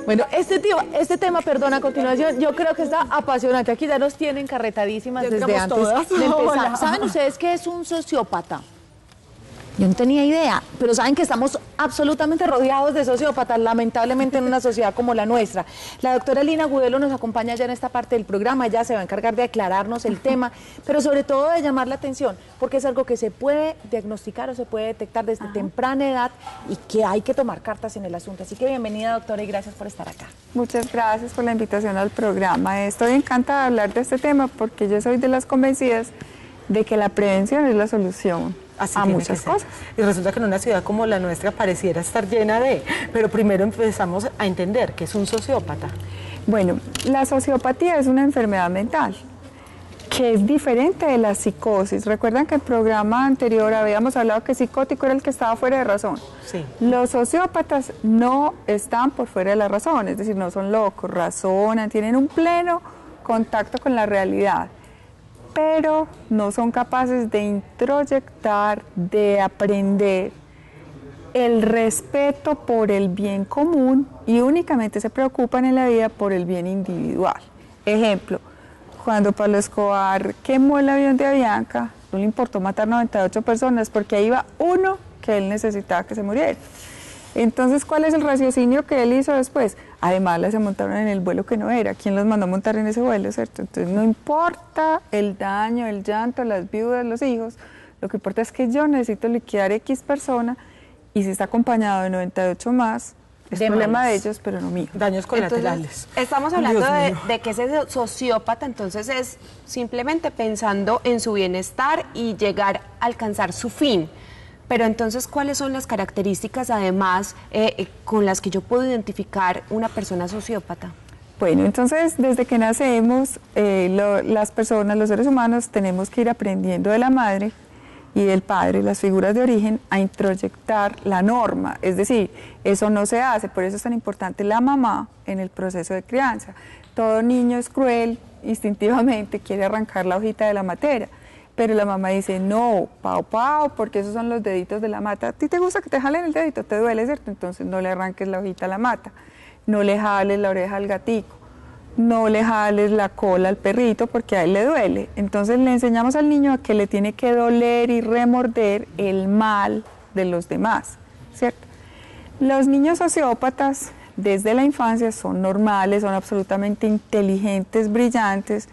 Bueno, este tema, perdón, a continuación, yo creo que está apasionante. Aquí ya nos tienen carretadísimas desde antes de empezar. ¿Saben ustedes qué es un sociópata? Yo no tenía idea, pero saben que estamos absolutamente rodeados de sociópatas, lamentablemente en una sociedad como la nuestra. La doctora Lina Agudelo nos acompaña ya en esta parte del programa, ella se va a encargar de aclararnos el tema, pero sobre todo de llamar la atención, porque es algo que se puede diagnosticar o se puede detectar desde temprana edad y que hay que tomar cartas en el asunto. Así que bienvenida, doctora, y gracias por estar acá. Muchas gracias por la invitación al programa. Estoy encantada de hablar de este tema porque yo soy de las convencidas de que la prevención es la solución a muchas cosas. Y resulta que en una ciudad como la nuestra pareciera estar llena de... Pero primero empezamos a entender qué es un sociópata. Bueno, la sociopatía es una enfermedad mental que es diferente de la psicosis. Recuerdan que en el programa anterior habíamos hablado que psicótico era el que estaba fuera de razón. Sí. Los sociópatas no están por fuera de la razón, es decir, no son locos, razonan, tienen un pleno contacto con la realidad, pero no son capaces de introyectar, de aprender el respeto por el bien común y únicamente se preocupan en la vida por el bien individual. Ejemplo, cuando Pablo Escobar quemó el avión de Avianca, no le importó matar 98 personas porque ahí iba uno que él necesitaba que se muriera. Entonces, ¿cuál es el raciocinio que él hizo después? Además, se montaron en el vuelo que no era. ¿Quién los mandó a montar en ese vuelo, cierto? Entonces, no importa el daño, el llanto, las viudas, los hijos. Lo que importa es que yo necesito liquidar X persona y si está acompañado de 98 más, es problema de ellos, pero no mío. Daños colaterales. Entonces, estamos hablando de que ese sociópata entonces es simplemente pensando en su bienestar y llegar a alcanzar su fin. Pero entonces, ¿cuáles son las características además con las que yo puedo identificar una persona sociópata? Bueno, entonces desde que nacemos, las personas, los seres humanos, tenemos que ir aprendiendo de la madre y del padre, las figuras de origen, a introyectar la norma. Es decir, eso no se hace, por eso es tan importante la mamá en el proceso de crianza. Todo niño es cruel, instintivamente quiere arrancar la hojita de la matera. Pero la mamá dice, no, pau, porque esos son los deditos de la mata. ¿A ti te gusta que te jalen el dedito? ¿Te duele, cierto? Entonces no le arranques la hojita a la mata, no le jales la oreja al gatico, no le jales la cola al perrito porque a él le duele. Entonces le enseñamos al niño a que le tiene que doler y remorder el mal de los demás, ¿cierto? Los niños sociópatas desde la infancia son normales, son absolutamente inteligentes, brillantes,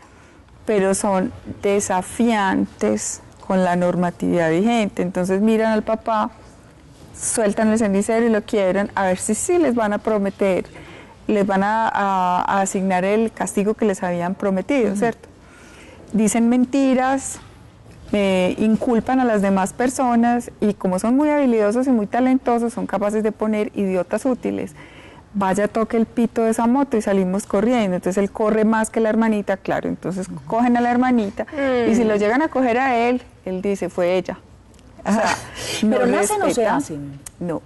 pero son desafiantes con la normatividad vigente. Entonces miran al papá, sueltan el cenicero y lo quiebran, a ver si sí les van a prometer, les van a asignar el castigo que les habían prometido, ¿cierto? Dicen mentiras, inculpan a las demás personas y como son muy habilidosos y muy talentosos, son capaces de poner idiotas útiles. Vaya, toque el pito de esa moto y salimos corriendo. Entonces él corre más que la hermanita, claro. Entonces cogen a la hermanita y si lo llegan a coger a él, él dice, fue ella. O sea, pero no se hacen. No.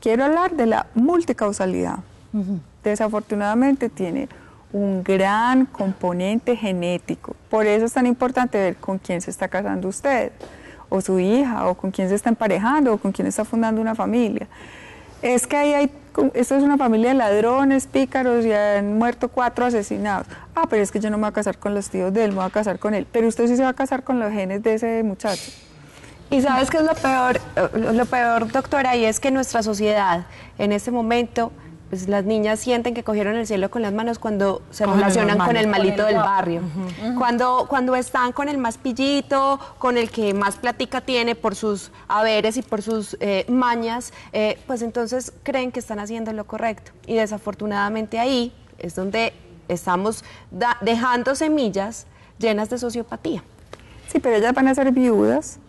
Quiero hablar de la multicausalidad. Desafortunadamente tiene un gran componente genético. Por eso es tan importante ver con quién se está casando usted, o su hija, o con quién se está emparejando, o con quién está fundando una familia. Es que esto es una familia de ladrones, pícaros y han muerto 4 asesinados. Ah, pero es que yo no me voy a casar con los tíos de él, me voy a casar con él. Pero usted sí se va a casar con los genes de ese muchacho. Y ¿sabes qué es lo peor, doctora? Y es que nuestra sociedad en este momento, pues las niñas sienten que cogieron el cielo con las manos cuando se relacionan con el malito del barrio. Cuando están con el más pillito, con el que más plática tiene por sus haberes y por sus mañas, pues entonces creen que están haciendo lo correcto. Y desafortunadamente ahí es donde estamos dejando semillas llenas de sociopatía. Sí, pero ellas van a ser viudas.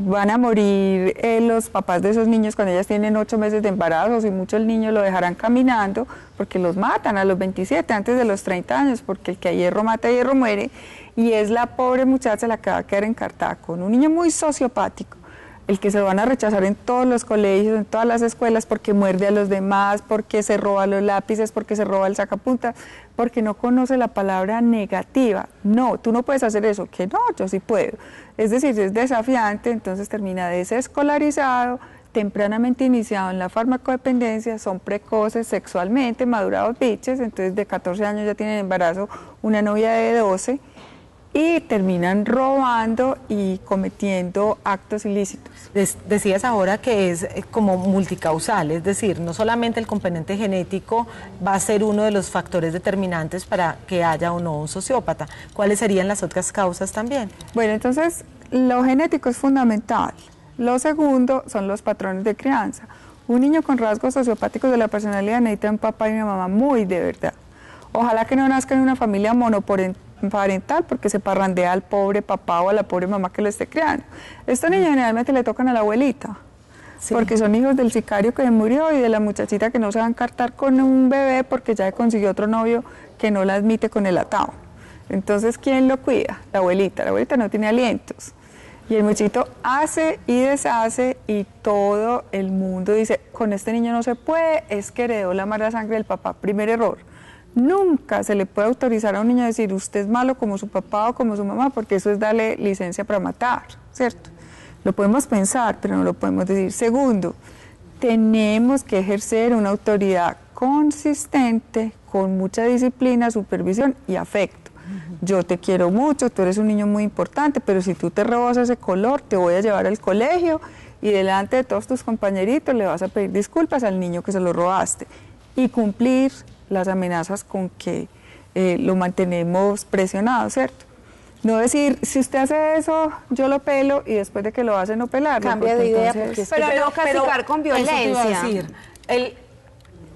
Van a morir los papás de esos niños cuando ellas tienen 8 meses de embarazo, y muchos niños lo dejarán caminando porque los matan a los 27, antes de los 30 años, porque el que a hierro mata, a hierro muere, y es la pobre muchacha la que va a quedar encartada con un niño muy sociopático. el que se van a rechazar en todos los colegios, en todas las escuelas, porque muerde a los demás, porque se roba los lápices, porque se roba el sacapuntas, porque no conoce la palabra negativa. No, tú no puedes hacer eso, que no, yo sí puedo. Es decir, es desafiante, entonces termina desescolarizado, tempranamente iniciado en la farmacodependencia, son precoces sexualmente, madurados biches, entonces de 14 años ya tienen embarazo una novia de 12, y terminan robando y cometiendo actos ilícitos. Decías ahora que es como multicausal, es decir, no solamente el componente genético va a ser uno de los factores determinantes para que haya o no un sociópata. ¿Cuáles serían las otras causas también? Bueno, entonces lo genético es fundamental. Lo segundo son los patrones de crianza. Un niño con rasgos sociopáticos de la personalidad necesita un papá y una mamá muy de verdad. Ojalá que no nazca en una familia monoparental porque se parrandea al pobre papá o a la pobre mamá que lo esté criando. Estos niños generalmente le tocan a la abuelita, sí, porque son hijos del sicario que murió y de la muchachita que no se va a encartar con un bebé porque ya consiguió otro novio que no la admite con el atado. Entonces, ¿quién lo cuida? La abuelita no tiene alientos. Y el muchachito hace y deshace y todo el mundo dice, con este niño no se puede, es que heredó la mala sangre del papá. Primer error. Nunca se le puede autorizar a un niño a decir usted es malo como su papá o como su mamá, porque eso es darle licencia para matar, ¿cierto? Lo podemos pensar, pero no lo podemos decir. Segundo, tenemos que ejercer una autoridad consistente, con mucha disciplina, supervisión y afecto. Yo te quiero mucho, tú eres un niño muy importante, pero si tú te robas ese color, te voy a llevar al colegio y delante de todos tus compañeritos le vas a pedir disculpas al niño que se lo robaste y cumplir las amenazas con que lo mantenemos presionado, ¿cierto? No decir, si usted hace eso, yo lo pelo y después de que lo hace no pelarlo. Cambia de idea, entonces, porque pero no castigar con violencia. Eso te iba a decir.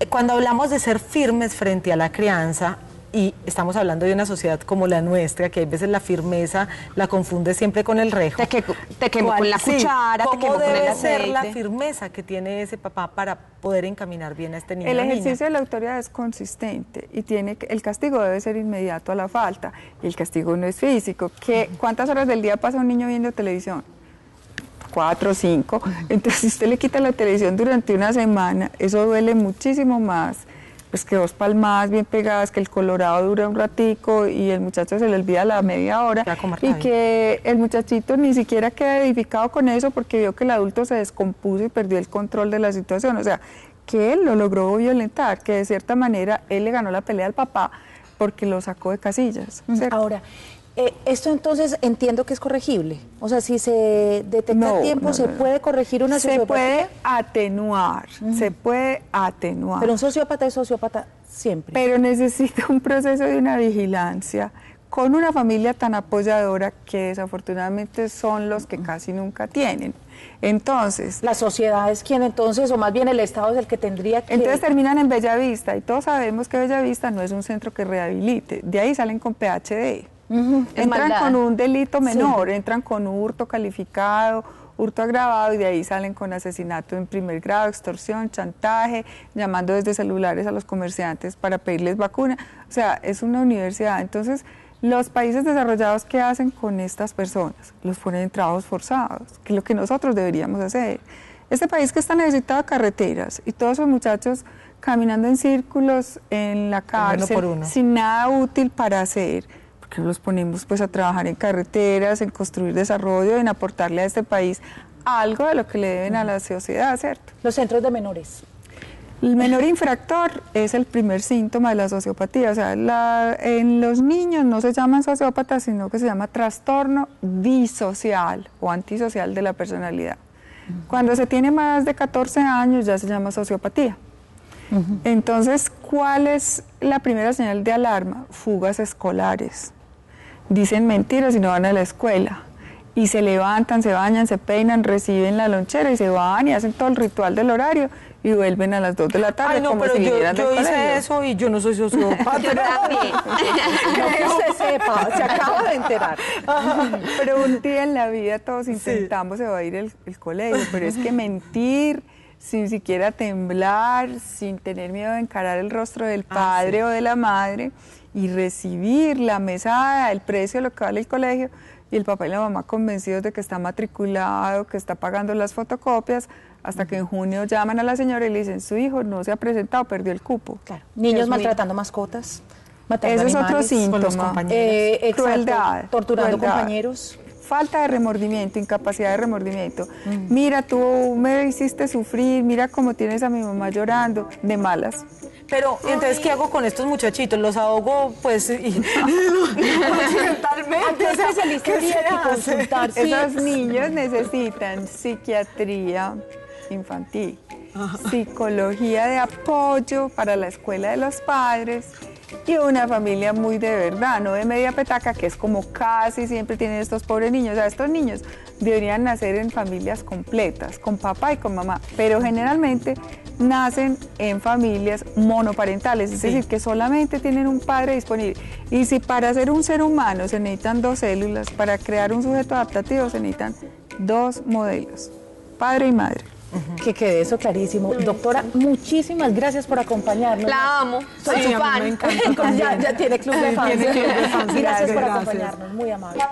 Cuando hablamos de ser firmes frente a la crianza, y estamos hablando de una sociedad como la nuestra, que a veces la firmeza la confunde siempre con el rejo. Te quemo con la cuchara, te quemo con el aceite. ¿Cómo debe ser la firmeza que tiene ese papá para poder encaminar bien a este niño? El ejercicio de la autoridad es consistente y el castigo debe ser inmediato a la falta. Y el castigo no es físico. ¿Cuántas horas del día pasa un niño viendo televisión? 4 o 5. Entonces, si usted le quita la televisión durante una semana, eso duele muchísimo más. Pues que 2 palmadas bien pegadas, que el colorado dura un ratico y el muchacho se le olvida la media hora y que el muchachito ni siquiera queda edificado con eso porque vio que el adulto se descompuso y perdió el control de la situación. O sea, que él lo logró violentar, que de cierta manera él le ganó la pelea al papá porque lo sacó de casillas, ¿cierto? Ahora, esto entonces entiendo que es corregible. O sea, si se detecta a tiempo, ¿se puede corregir una sociopatía? Se puede atenuar, se puede atenuar. Pero un sociópata es sociópata siempre. Pero necesita un proceso de una vigilancia con una familia tan apoyadora que desafortunadamente son los que casi nunca tienen. Entonces, ¿la sociedad es quien entonces, o más bien el Estado es el que tendría que...? Entonces terminan en Bellavista y todos sabemos que Bellavista no es un centro que rehabilite. De ahí salen con PhD. Entran con un delito menor, sí, entran con un hurto calificado, hurto agravado y de ahí salen con asesinato en primer grado, extorsión, chantaje, llamando desde celulares a los comerciantes para pedirles vacuna. O sea, es una universidad. Entonces, los países desarrollados, ¿qué hacen con estas personas? Los ponen en trabajos forzados, que es lo que nosotros deberíamos hacer. Este país que está necesitado de carreteras y todos esos muchachos caminando en círculos en la cárcel, sin nada útil para hacer, que los ponemos pues a trabajar en carreteras, en construir desarrollo, en aportarle a este país algo de lo que le deben a la sociedad, ¿cierto? Los centros de menores. El menor infractor es el primer síntoma de la sociopatía, o sea, en los niños no se llaman sociópatas, sino que se llama trastorno disocial o antisocial de la personalidad. Cuando se tiene más de 14 años ya se llama sociopatía. Entonces, ¿cuál es la primera señal de alarma? Fugas escolares. Dicen mentiras y no van a la escuela. Y se levantan, se bañan, se peinan, reciben la lonchera y se van y hacen todo el ritual del horario y vuelven a las 2 de la tarde. Ay, no, como pero si yo hice colegio. Eso y yo no soy sociópata. Yo también. No que usted sepa, se acaba de enterar. Pero un día en la vida todos intentamos evadir el colegio, pero es que mentir sin siquiera temblar, sin tener miedo de encarar el rostro del padre o de la madre y recibir la mesada, el precio de lo que vale el colegio, y el papá y la mamá convencidos de que está matriculado, que está pagando las fotocopias, hasta que en junio llaman a la señora y le dicen, su hijo no se ha presentado, perdió el cupo. Claro. Niños maltratando mascotas, matando animales. Ese es otro síntoma. Crueldad. Torturando compañeros. Falta de remordimiento, incapacidad de remordimiento. Mira, tú me hiciste sufrir, mira cómo tienes a mi mamá llorando, de malas. Pero, entonces, ¿qué hago con estos muchachitos? ¿Los ahogo, pues, accidentalmente? Antes de salir a consultar. Esos niños necesitan psiquiatría infantil, psicología de apoyo para la escuela de los padres y una familia muy de verdad, no de media petaca, que es como casi siempre tienen estos pobres niños. O sea, estos niños deberían nacer en familias completas, con papá y con mamá, pero generalmente nacen en familias monoparentales, es decir, que solamente tienen un padre disponible. Y si para ser un ser humano se necesitan 2 células, para crear un sujeto adaptativo se necesitan 2 modelos, padre y madre. Que quede eso clarísimo. Doctora, muchísimas gracias por acompañarnos. La amo, soy su fan. Me encanta ya tiene club de fans. Tiene club de fans. Gracias por acompañarnos, muy amable.